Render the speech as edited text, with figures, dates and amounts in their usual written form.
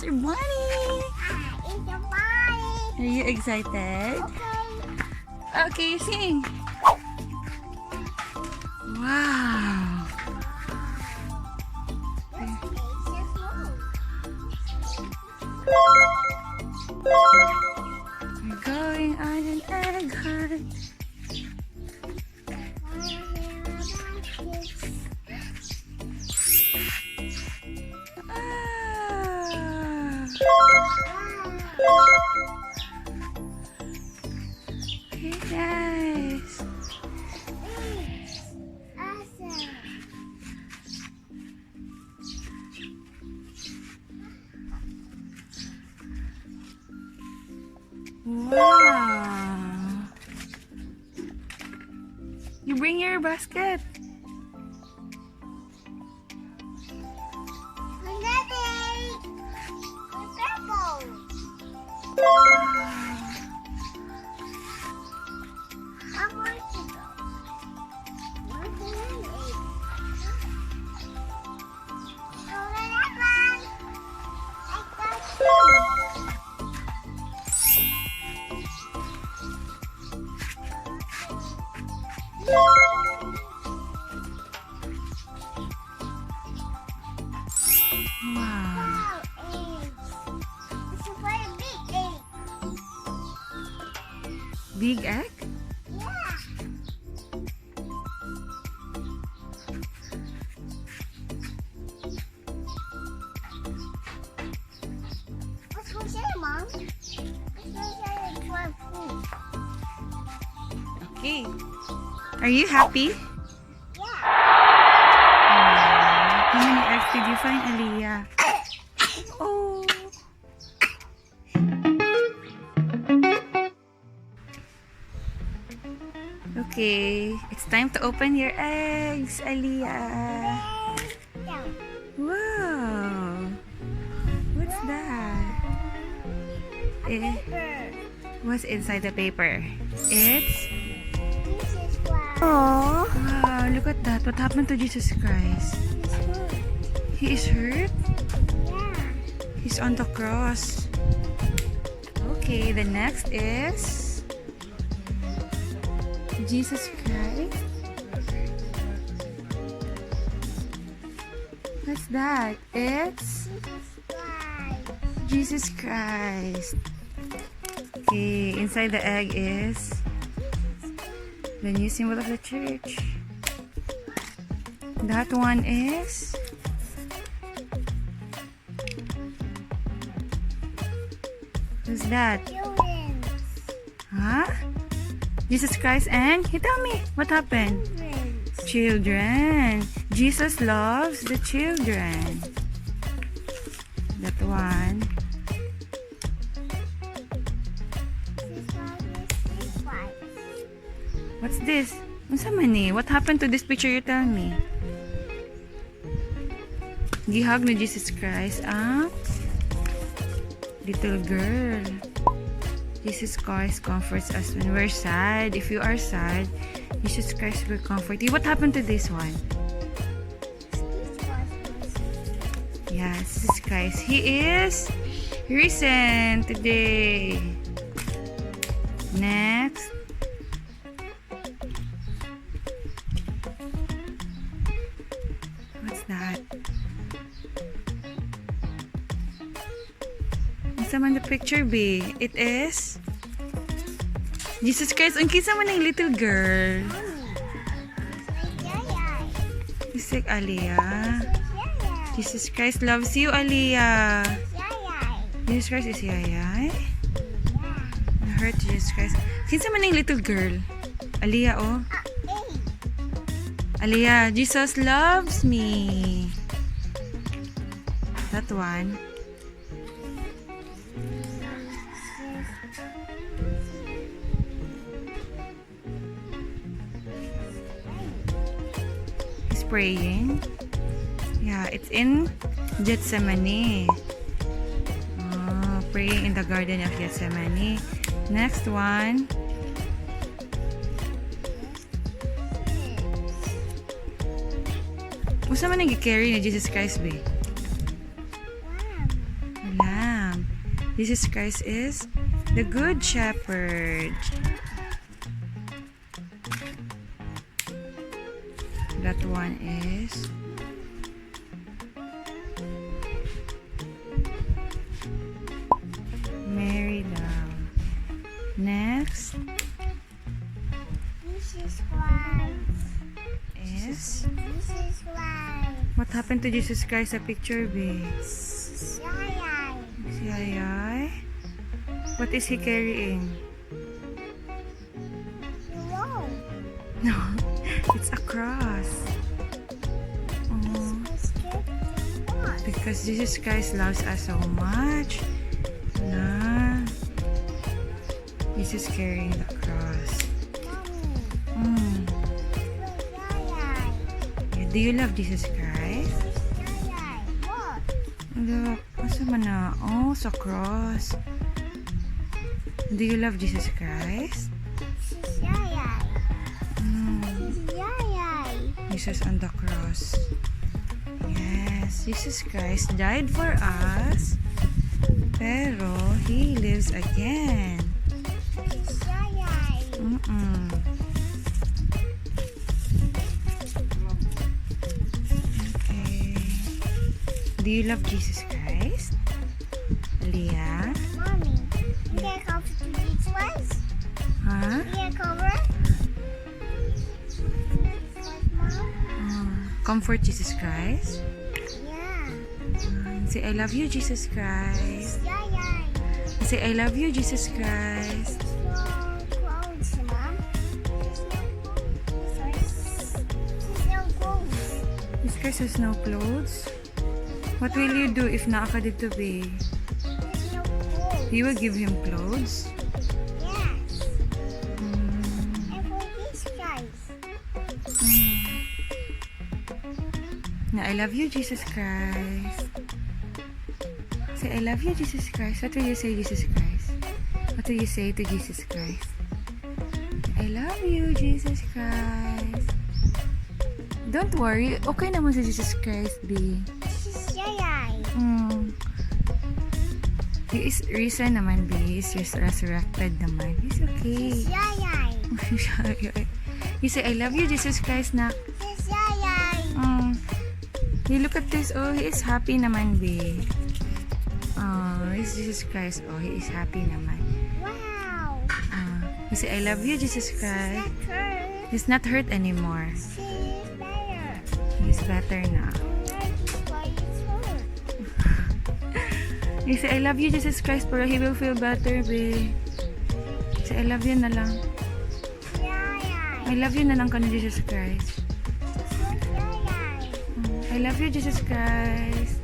your bunny. It's a bunny. Are you excited? Okay, sing. Wow. We're going on an egg hunt. Hey guys. Wow. You bring your basket. Wow. It's a very big egg. Big egg? Yeah. Let's go share, Mom. Let's go share it for food. Okay. Are you happy? Yeah. How many eggs did you find, Aliyah? Oh. Okay, it's time to open your eggs, Aliyah. Down. Wow. What's that? Paper. What's inside the paper? It's... This is wow. Wow, look at that. What happened to Jesus Christ? He is hurt? Yeah. He's on the cross. Okay, the next is Jesus Christ. What's that? It's Jesus Christ. Okay, inside the egg is the new symbol of the church. That one is who's that? Children. Huh? Jesus Christ and you tell me what happened? Children. Jesus loves the children. That one. What's this? Unsa man ni? What happened to this picture you tell me? Gihag ni Jesus Christ ang little girl. Jesus Christ comforts us when we're sad. If you are sad, Jesus Christ will comfort you. What happened to this one? Yes, Jesus Christ. He is risen today. Next. What's that? What's man the picture be? It is Jesus Christ. Ang kisa man ng little girl. It's like Aliyah. Jesus Christ loves you, Aliyah. Jesus Christ is Yayay. I hurt Jesus Christ. Kinsa man ng little girl? Aliyah, oh. Aliyah, Jesus loves me. That one. He's praying. Yeah, it's in Gethsemane. Oh, praying in the Garden of Gethsemane. Next one. Usa man nag-carry ni Jesus Christ, be? Wala. Jesus Christ is the Good Shepherd. That one is Mary Love. Next This is Christ. is This is Christ. what happened to Jesus Christ sa picture, babe? Yay. Si Ayay? What is he carrying? Whoa. No, it's a cross. Oh, Let's get one. because Jesus Christ loves us so much. Na Jesus carrying the cross. Mommy. Mm. Yay. Yeah, do you love Jesus Christ? Yay. What? Look, asa man na? Oh, sa cross. Do you love Jesus Christ? This is yay. Mm. This is yay. Jesus on the cross. Yes, Jesus Christ died for us, pero He lives again. This is yay. Mm-mm. Okay. Do you love Jesus Christ? Leah? Mommy, you get cover to these ones? Huh? You get cover? Mom? Comfort Jesus Christ? Yeah. Say, I love you, Jesus Christ. Yay. Say, I love you, Jesus Christ. No clothes, Mom. There's no clothes. Jesus Christ has no clothes. What will you do if naa ka dito, be? There's no clothes. You will give him clothes? Yes. Mm. And for these guys. Na, I love you, Jesus Christ. Say, I love you, Jesus Christ. What will you say, Jesus Christ? What will you say to Jesus Christ? I love you, Jesus Christ. Don't worry. Okay naman si Jesus Christ, B. This is yay. He is risen naman, B. He's just resurrected naman. He's okay. This is yay. You say, I love you, Jesus Christ, na. This is yay. You look at this. Oh, he is happy naman, B. Oh, it's Jesus Christ. Oh, he is happy naman. Wow. You say, I love you, Jesus Christ. That hurt. He's not hurt anymore. She's better. He's better na. Why it's hurt? You say, I love you, Jesus Christ, pero he will feel better, B. Say, I love you na lang. I Yay. love you na lang ka ni Jesus Christ. This is yay. I love you, Jesus Christ.